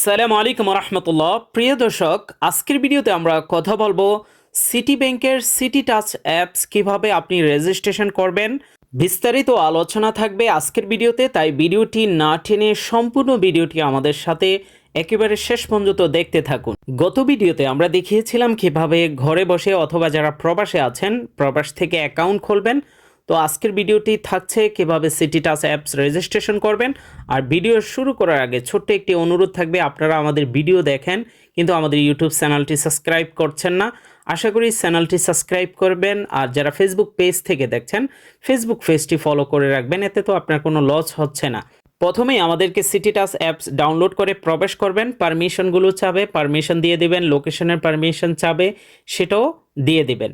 আসসালামু আলাইকুম রহমতুল্লাহ। প্রিয় দর্শক, আজকের ভিডিওতে আমরা কথা বলবো সিটি ব্যাংকের সিটি টাচ অ্যাপস কিভাবে আপনি রেজিস্ট্রেশন করবেন। বিস্তারিত আলোচনা থাকবে আজকের ভিডিওতে, তাই ভিডিওটি না টেনে সম্পূর্ণ ভিডিওটি আমাদের সাথে একেবারে শেষ পর্যন্ত দেখতে থাকুন। গত ভিডিওতে আমরা দেখিয়েছিলাম কিভাবে ঘরে বসে অথবা যারা প্রবাসে আছেন প্রবাস থেকে অ্যাকাউন্ট খুলবেন। তো আজকের ভিডিওটি থাকছে কিভাবে সিটি টাচ অ্যাপস রেজিস্ট্রেশন করবেন। আর ভিডিও শুরু করার আগে ছোট্ট একটি অনুরোধ থাকবে, আপনারা আমাদের ভিডিও দেখেন কিন্তু আমাদের ইউটিউব চ্যানেলটি সাবস্ক্রাইব করছেন না। আশা করি চ্যানেলটি সাবস্ক্রাইব করবেন, আর যারা ফেসবুক পেজ থেকে দেখছেন ফেসবুক পেজটি ফলো করে রাখবেন, এতে তো আপনার কোনো লস হচ্ছে না। প্রথমেই আমাদেরকে সিটি টাচ অ্যাপস ডাউনলোড করে প্রবেশ করবেন, পারমিশনগুলো চাবে পারমিশন দিয়ে দিবেন, লোকেশনের পারমিশন চাবে সেটাও দিয়ে দিবেন।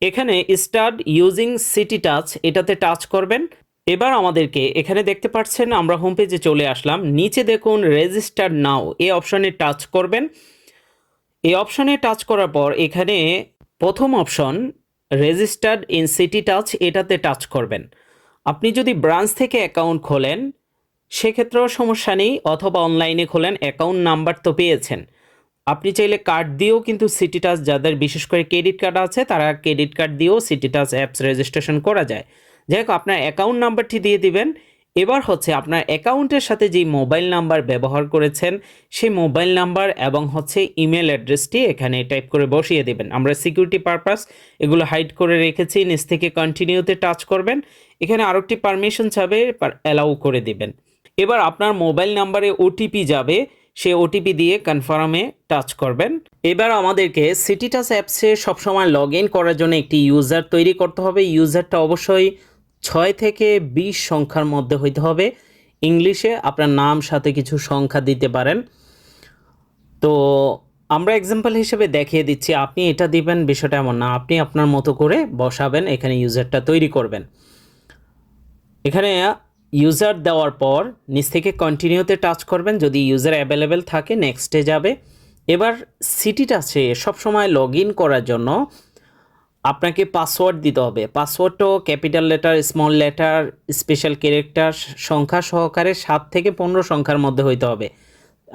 এখানে স্টার্ট ইউজিং সিটি টাচ এটাতে টাচ করবেন। এবার আমাদেরকে এখানে দেখতে পাচ্ছেন আমরা হোম পেজে চলে আসলাম। নিচে দেখুন রেজিস্টার নাও এই অপশনে টাচ করবেন। এই অপশনে টাচ করার পর এখানে প্রথম option registered in city touch এটাতে টাচ করবেন। আপনি যদি ব্রাঞ্চ থেকে অ্যাকাউন্ট খোলেন সেক্ষেত্রেও সমস্যা নেই, অথবা অনলাইনে খোলেন, অ্যাকাউন্ট নাম্বার তো পেয়েছেন। আপনি চাইলে কার্ড দিয়েও কিন্তু সিটি টাচ, যাদের বিশেষ করে ক্রেডিট কার্ড আছে তারা ক্রেডিট কার্ড দিয়েও সিটি টাচ অ্যাপস রেজিস্ট্রেশন করা যায়। যাই হোক, আপনার অ্যাকাউন্ট নাম্বারটি দিয়ে দিবেন। এবার হচ্ছে আপনার অ্যাকাউন্টের সাথে যেই মোবাইল নাম্বার ব্যবহার করেছেন সেই মোবাইল নাম্বার এবং হচ্ছে ইমেল অ্যাড্রেসটি এখানে টাইপ করে বসিয়ে দিবেন। আমরা সিকিউরিটি পারপাস এগুলো হাইড করে রেখেছি। নিচ থেকে কন্টিনিউতে টাচ করবেন। এখানে আরেকটি পারমিশন চাবে, অ্যালাউ করে দিবেন। এবার আপনার মোবাইল নাম্বারে ওটিপি যাবে, সেই ওটিপি দিয়ে কনফার্মে টাচ করবেন। এবার আমাদেরকে সিটি টাচ অ্যাপসে সবসময় লগ ইন করার জন্য একটি ইউজার তৈরি করতে হবে। ইউজারটা অবশ্যই 6 থেকে 20 সংখ্যার মধ্যে হইতে হবে। ইংলিশে আপনার নাম সাথে কিছু সংখ্যা দিতে পারেন। তো আমরা এক্সাম্পল হিসেবে দেখিয়ে দিচ্ছি, আপনি এটা দিবেন বিষয়টা এমন না, আপনি আপনার মতো করে বসাবেন, এখানে ইউজারটা তৈরি করবেন। এখানে ইউজার দেওয়ার পর নিচ থেকে কন্টিনিউতে টাচ করবেন। যদি ইউজার অ্যাভেলেবেল থাকে নেক্সটে যাবে। এবার সিটি টাচে সবসময় লগ ইন করার জন্য আপনাকে পাসওয়ার্ড দিতে হবে। পাসওয়ার্ডটাও capital letter, small letter, special character সংখ্যা সহকারে 7 থেকে 15 সংখ্যার মধ্যে হইতে হবে।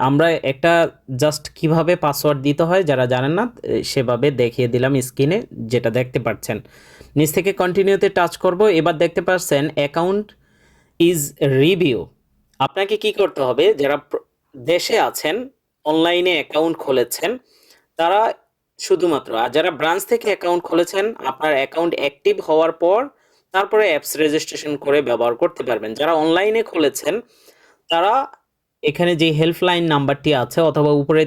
আমরা একটা জাস্ট কিভাবে পাসওয়ার্ড দিতে হয় যারা জানেন না সেভাবে দেখিয়ে দিলাম স্ক্রিনে, যেটা দেখতে পাচ্ছেন। নিচ থেকে কন্টিনিউতে টাচ করব। এবার দেখতে পাচ্ছেন অ্যাকাউন্ট ইজ রিভিউ। আপনাকে কি করতে হবে, যারা দেশে আছেন অনলাইনে অ্যাকাউন্ট খুলেছেন তারা শুধুমাত্র, আর যারা ব্রাঞ্চ থেকে অ্যাকাউন্ট খুলেছেন আপনার অ্যাকাউন্ট অ্যাক্টিভ হওয়ার পর তারপরে অ্যাপস রেজিস্ট্রেশন করে ব্যবহার করতে পারবেন। যারা অনলাইনে খুলেছেন তারা এখানে যে হেল্পলাইন নাম্বারটি আছে অথবা উপরে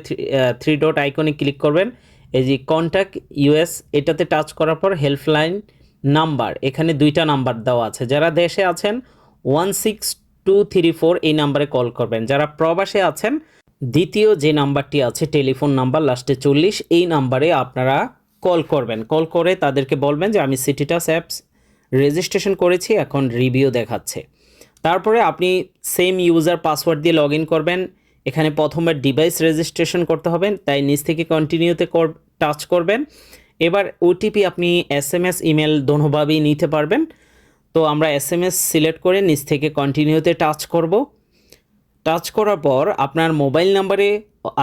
3 ডট আইকনে ক্লিক করবেন, এই যে কন্ট্যাক্ট ইউএস এটাতে টাচ করার পর হেল্পলাইন নাম্বার, এখানে 2টা নাম্বার দেওয়া আছে। যারা দেশে আছেন 16234 এই নাম্বারে কল করবেন। যারা প্রবাসে আছেন দ্বিতীয় যে নাম্বারটি আছে টেলিফোন নাম্বার লাস্টে 40, এই নাম্বারে আপনারা কল করবেন। কল করে তাদেরকে বলবেন যে আমি সিটি টাচ অ্যাপস রেজিস্ট্রেশন করেছি, এখন রিভিউ দেখাচ্ছে। তারপরে আপনি সেম ইউজার পাসওয়ার্ড দিয়ে লগ ইন করবেন। এখানে প্রথমবার ডিভাইস রেজিস্ট্রেশন করতে হবে, তাই নিচ থেকে কন্টিনিউতে টাচ করবেন। এবার ওটিপি আপনি SMS ইমেল দোনোভাবেই নিতে পারবেন। তো আমরা SMS সিলেক্ট করে নিচ থেকে কন্টিনিউতে টাচ করব। টাচ করার পর আপনার মোবাইল নাম্বারে,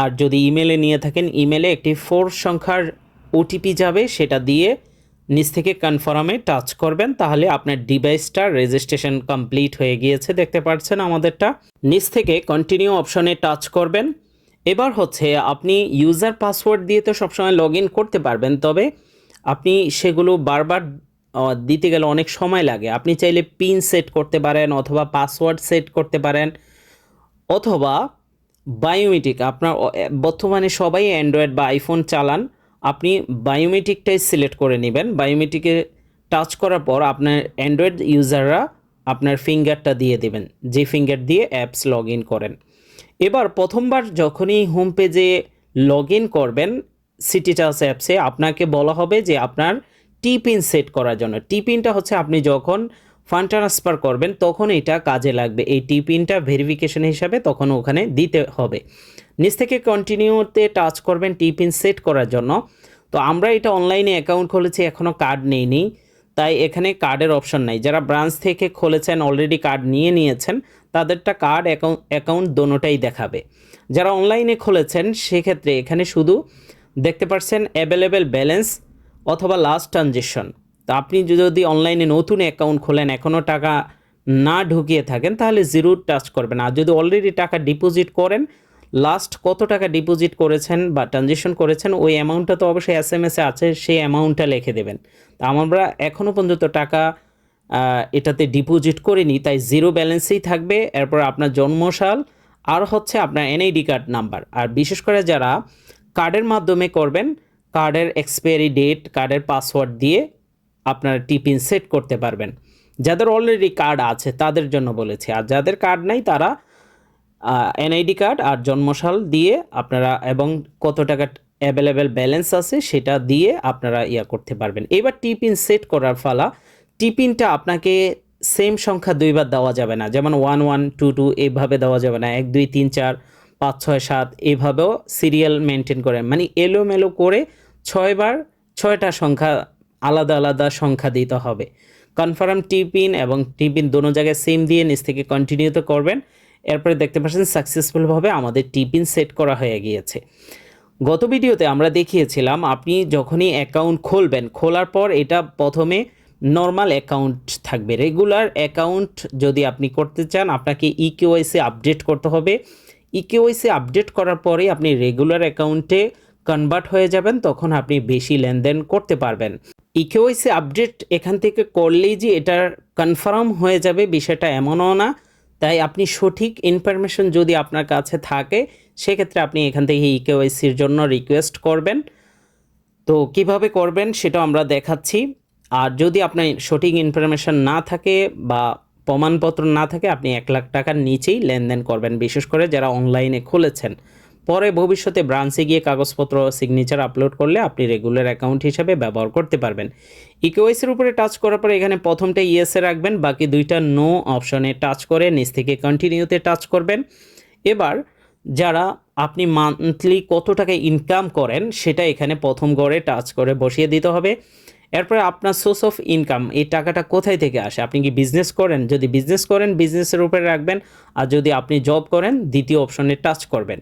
আর যদি ইমেলে নিয়ে থাকেন ইমেলে একটি 4 সংখ্যার ওটিপি যাবে, সেটা দিয়ে নিচ থেকে কনফার্মে টাচ করবেন। তাহলে আপনার ডিভাইসটা রেজিস্ট্রেশন কমপ্লিট হয়ে গিয়েছে, দেখতে পাচ্ছেন আমাদেরটা। নিচ থেকে কন্টিনিউ অপশনে টাচ করবেন। এবার হচ্ছে আপনি ইউজার পাসওয়ার্ড দিয়ে তো সবসময় লগ ইন করতে পারবেন, তবে আপনি সেগুলো বারবার দিতে গেলে অনেক সময় লাগে। আপনি চাইলে পিন সেট করতে পারেন অথবা পাসওয়ার্ড সেট করতে পারেন, অথবা বায়োমেট্রিক, আপনার বর্তমানে সবাই অ্যান্ড্রয়েড বা আইফোন চালান, আপনি বায়োমেট্রিকটাই সিলেক্ট করে নেবেন। বায়োমেট্রিকে টাচ করার পর আপনার অ্যান্ড্রয়েড ইউজাররা আপনার ফিঙ্গারটা দিয়ে দেবেন, যে ফিঙ্গার দিয়ে অ্যাপস লগ ইন করেন। এবার প্রথমবার যখনই হোম পেজে লগ ইন করবেন সিটি টাচ অ্যাপসে, আপনাকে বলা হবে যে আপনার টিপিন সেট করার জন্য। টিপিনটা হচ্ছে আপনি যখন ফান্ড ট্রান্সফার করবেন তখন এটা কাজে লাগবে। এই টিপিনটা ভেরিফিকেশন হিসাবে তখন ওখানে দিতে হবে। নিচ থেকে কন্টিনিউতে টাচ করবেন টিপিন সেট করার জন্য। তো আমরা এটা অনলাইনে অ্যাকাউন্ট খুলেছি, এখনও কার্ড নেইনি, তাই এখানে কার্ডের অপশন নাই। যারা ব্রাঞ্চ থেকে খুলেছেন অলরেডি কার্ড নিয়ে নিয়েছেন তাদেরটা কার্ড অ্যাকাউন্ট দোনোটাই দেখাবে। যারা অনলাইনে খুলেছেন সেক্ষেত্রে এখানে শুধু দেখতে পাচ্ছেন অ্যাভেলেবেল ব্যালেন্স অথবা লাস্ট ট্রানজেকশন। তো আপনি যদি অনলাইনে নতুন অ্যাকাউন্ট খোলেন এখনও টাকা না ঢুকিয়ে থাকেন তাহলে জিরো টাচ করবেন। আর যদি অলরেডি টাকা ডিপোজিট করেন, লাস্ট কত টাকা ডিপোজিট করেছেন বা ট্রানজেকশন করেছেন ওই অ্যামাউন্টটা তো অবশ্যই এসএমএসে আছে, সেই অ্যামাউন্টটা লিখে দেবেন। তো আমরা এখনও পর্যন্ত টাকা এটাতে ডিপোজিট করিনি, তাই জিরো ব্যালেন্সেই থাকবে। এরপর আপনার জন্মসাল আর হচ্ছে আপনার এনআইডি কার্ড নাম্বার। আর বিশেষ করে যারা কার্ডের মাধ্যমে করবেন, কার্ডের এক্সপায়ারি ডেট, কার্ডের পাসওয়ার্ড দিয়ে আপনারা টিপিন সেট করতে পারবেন। যাদের অলরেডি কার্ড আছে তাদের জন্য বলেছি, আর যাদের কার্ড নাই তারা এনআইডি কার্ড আর জন্মসাল দিয়ে আপনারা এবং কত টাকা অ্যাভেলেবেল ব্যালেন্স আছে সেটা দিয়ে আপনারা করতে পারবেন। এবার টিপিন সেট করার ফালা। টিপিনটা আপনাকে সেম সংখ্যা দুইবার দেওয়া যাবে না, যেমন 1122 এইভাবে দেওয়া যাবে না, 1 2 3 4 5 6 7 এইভাবেও সিরিয়াল মেনটেন করে, মানে এলোমেলো করে 6বার 6টা সংখ্যা আলাদা আলাদা সংখ্যা দিতে হবে। কনফার্ম টিপিন এবং টিপিন দোনো জায়গায় সেম দিয়ে নিচ থেকে কন্টিনিউতে করবেন। এরপরে দেখতে পাচ্ছেন সাকসেসফুলভাবে আমাদের টিপিন সেট করা হয়ে গিয়েছে। গত ভিডিওতে আমরা দেখিয়েছিলাম আপনি যখনই অ্যাকাউন্ট খুলবেন, খোলার পর এটা প্রথমে নর্মাল অ্যাকাউন্ট থাকবে। রেগুলার অ্যাকাউন্ট যদি আপনি করতে চান আপনাকে ইকেওয়াইসি আপডেট করতে হবে। ইকেওয়াইসি আপডেট করার পরেই আপনি রেগুলার অ্যাকাউন্টে কনভার্ট হয়ে যাবেন, তখন আপনি বেশি লেনদেন করতে পারবেন। ইকেওয়াইসি আপডেট এখান থেকে করলেই যে এটার কনফার্ম হয়ে যাবে বিষয়টা এমনও না। তাই আপনি সঠিক ইনফরমেশন যদি আপনার কাছে থাকে সেক্ষেত্রে আপনি এখান থেকে ইকেওয়াইসির জন্য রিকোয়েস্ট করবেন। তো কিভাবে করবেন সেটা আমরা দেখাচ্ছি। আর যদি আপনার সঠিক ইনফরমেশন না থাকে বা প্রমাণপত্র না থাকে আপনি 1 লাখ টাকার নিচেই লেনদেন করবেন, বিশেষ করে যারা অনলাইনে খুলেছেন। পরে ভবিষ্যতে ব্রাঞ্চে গিয়ে কাগজপত্র সিগনেচার আপলোড করলে আপনি রেগুলার অ্যাকাউন্ট হিসাবে ব্যবহার করতে পারবেন। ইকেওয়াইসির উপরে টাচ করার পরে এখানে প্রথমটা ইয়েসে রাখবেন, বাকি দুইটা নো অপশনে টাচ করে নিচ থেকে কন্টিনিউতে টাচ করবেন। এবার যারা আপনি মান্থলি কত টাকা ইনকাম করেন সেটা এখানে প্রথম ঘরে টাচ করে বসিয়ে দিতে হবে। এরপরে আপনার সোর্স অফ ইনকাম, এই টাকাটা কোথায় থেকে আসে, আপনি কি বিজনেস করেন, যদি বিজনেস করেন বিজনেসের উপরে রাখবেন, আর যদি আপনি জব করেন দ্বিতীয় অপশনে টাচ করবেন।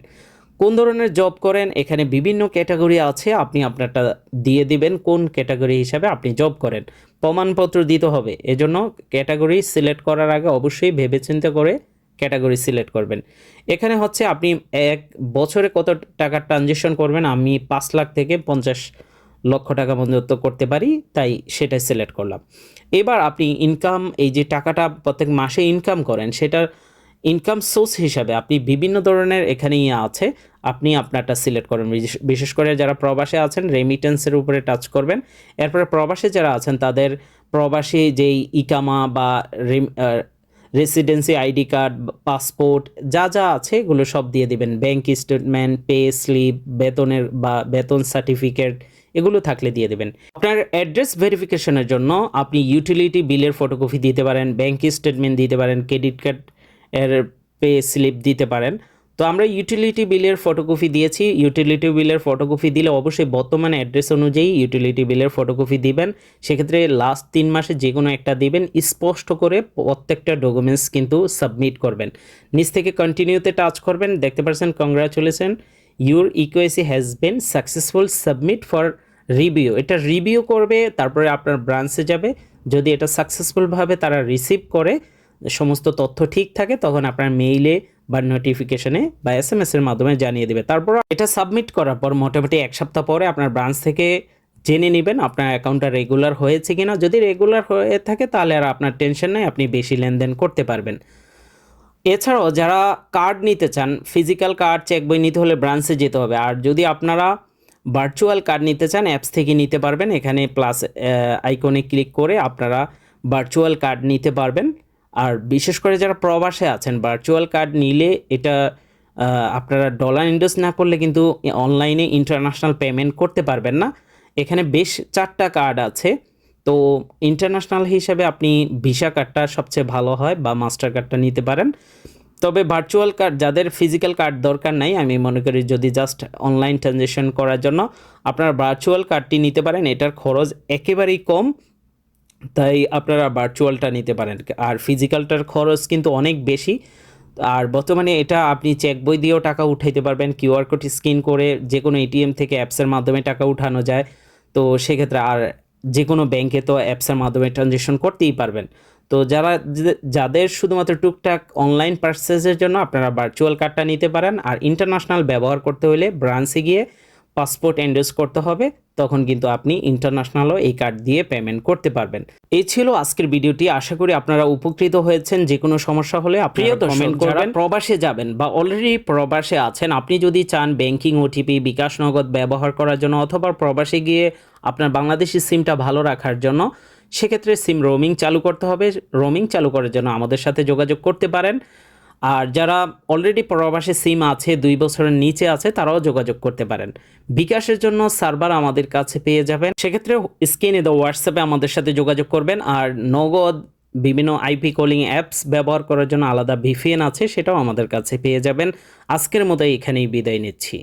কোন ধরনের জব করেন এখানে বিভিন্ন ক্যাটাগরি আছে, আপনি আপনারটা দিয়ে দিবেন কোন ক্যাটাগরি হিসাবে আপনি জব করেন। প্রমাণপত্র দিতে হবে, এজন্য ক্যাটাগরি সিলেক্ট করার আগে অবশ্যই ভেবেচিন্তে করে ক্যাটাগরি সিলেক্ট করবেন। এখানে হচ্ছে আপনি 1 বছরে কত টাকা ট্রানজেকশন করবেন, আমি 5 লাখ থেকে 50 লক্ষ টাকা পর্যন্ত করতে পারি, তাই সেটাই সিলেক্ট করলাম। এবার আপনি ইনকাম, এই যে টাকাটা প্রত্যেক মাসে ইনকাম করেন সেটার ইনকাম সোর্স হিসাবে আপনি বিভিন্ন ধরনের এখানে আছে, আপনি আপনারটা সিলেক্ট করবেন। বিশেষ করে যারা প্রবাসে আছেন রেমিটেন্সের উপরে টাচ করবেন। এরপরে প্রবাসে যারা আছেন তাদের প্রবাসী যেই ইকামা বা রেসিডেন্সি আইডি কার্ড, পাসপোর্ট যা যা আছে এগুলো সব দিয়ে দিবেন। ব্যাংক স্টেটমেন্ট, পে স্লিপ, বেতনের বা বেতন সার্টিফিকেট এগুলো থাকলে দিয়ে দেবেন। আপনার অ্যাড্রেস ভেরিফিকেশনের জন্য আপনি ইউটিলিটি বিলের ফটোকপি দিতে পারেন, ব্যাংক স্টেটমেন্ট দিতে পারেন, ক্রেডিট কার্ড এর পে স্লিপ দিতে পারেন। তো আমরা ইউটিলিটি বিলের ফটোকপি দিয়েছি। ইউটিলিটি বিলের ফটোকপি দিলে অবশ্যই বর্তমানে অ্যাড্রেস অনুযায়ী ইউটিলিটি বিলের ফটোকপি দিবেন। সেক্ষেত্রে লাস্ট 3 মাসে যে কোনো একটা দিবেন, স্পষ্ট করে প্রত্যেকটা ডকুমেন্টস কিন্তু সাবমিট করবেন। নিচ থেকে কন্টিনিউতে টাচ করবেন, দেখতে পাচ্ছেন congratulation your eKYC has been successful, submit for review. এটা রিভিউ করবে, তারপরে আপনার ব্রাঞ্চে যাবে। যদি এটা সাকসেসফুলভাবে তারা রিসিভ করে, সমস্ত তথ্য ঠিক থাকে, তখন আপনার মেইলে বা নোটিফিকেশনে বা এসএমএস-এর মাধ্যমে জানিয়ে দেবে। তারপর এটা সাবমিট করার পর মোটামুটি 1 সপ্তাহ পরে আপনার ব্রাঞ্চ থেকে জেনে নেবেন আপনার অ্যাকাউন্টটা রেগুলার হয়েছে কিনা। যদি রেগুলার হয়ে থাকে তাহলে আর আপনার টেনশন নেই, আপনি বেশি লেনদেন করতে পারবেন। এছাড়াও যারা কার্ড নিতে চান, ফিজিক্যাল কার্ড, চেক বই নিতে হলে ব্রাঞ্চে যেতে হবে। আর যদি আপনারা ভার্চুয়াল কার্ড নিতে চান অ্যাপস থেকে নিতে পারবেন। এখানে প্লাস আইকনে ক্লিক করে আপনারা ভার্চুয়াল কার্ড নিতে পারবেন। আর বিশেষ করে যারা প্রবাসে আছেন ভার্চুয়াল কার্ড নিলে এটা আপনারা ডলার ইনভেস্ট না করলে কিন্তু অনলাইনে ইন্টারন্যাশনাল পেমেন্ট করতে পারবেন না। এখানে বেশ 4টা কার্ড আছে। তো ইন্টারন্যাশনাল হিসেবে আপনি ভিসা কার্ডটা সবচেয়ে ভালো হয় বা মাস্টার কার্ডটা নিতে পারেন। তবে ভার্চুয়াল কার্ড যাদের ফিজিক্যাল কার্ড দরকার নাই, আমি মনে করি যদি জাস্ট অনলাইন ট্রানজ্যাকশন করার জন্য আপনারা ভার্চুয়াল কার্ডটি নিতে পারেন। এটার খরচ একেবারেই কম, তাই আপনারা ভার্চুয়ালটা নিতে পারেন। আর ফিজিক্যালটার খরচ কিন্তু অনেক বেশি। আর বর্তমানে এটা আপনি চেক বই দিয়েও টাকা উঠাইতে পারবেন, কিউআর কোড স্ক্যান করে যে কোনো এটিএম থেকে অ্যাপসের মাধ্যমে টাকা উঠানো যায়। তো সেক্ষেত্রে আর যে কোনো ব্যাংকে তো অ্যাপসের মাধ্যমে ট্রানজ্যাকশন করতেই পারবেন। তো যাদের শুধুমাত্র টুকটাক অনলাইন পারচেজের জন্য আপনারা ভার্চুয়াল কার্ডটা নিতে পারেন। আর ইন্টারন্যাশনাল ব্যবহার করতে হলে ব্রাঞ্চে গিয়ে পাসপোর্ট এন্ডোজ করতে হবে, তখন কিন্তু আপনি ইন্টারন্যাশনালও এই কার্ড দিয়ে পেমেন্ট করতে পারবেন। এই ছিল আজকের ভিডিওটি। আশা করি আপনারা উপকৃত হয়েছেন। যে কোনো সমস্যা হলে আপনারা কমেন্ট করবেন। প্রবাসে যাবেন বা অলরেডি প্রবাসে আছেন, আপনি যদি চান ব্যাংকিং, ওটিপি, বিকাশ নগদ ব্যবহার করার জন্য অথবা প্রবাসে গিয়ে আপনার বাংলাদেশি সিমটা ভালো রাখার জন্য, সেক্ষেত্রে সিম রোমিং চালু করতে হবে। রোমিং চালু করার জন্য আমাদের সাথে যোগাযোগ করতে পারেন। আর যারা অলরেডি প্রবাসী সিম আছে, 2 বছরের নিচে আছে, তারাও যোগাযোগ করতে পারেন। বিকাশের জন্য সার্ভার আমাদের কাছে পেয়ে যাবেন, সেক্ষেত্রে স্ক্রিনে দেওয়া হোয়াটসঅ্যাপে আমাদের সাথে যোগাযোগ করবেন। আর নগদ বিভিন্ন আইপি কলিং অ্যাপস ব্যবহার করার জন্য আলাদা ভিপিএন আছে, সেটাও আমাদের কাছে পেয়ে যাবেন। আজকের মতো এখানেই বিদায় নিচ্ছি।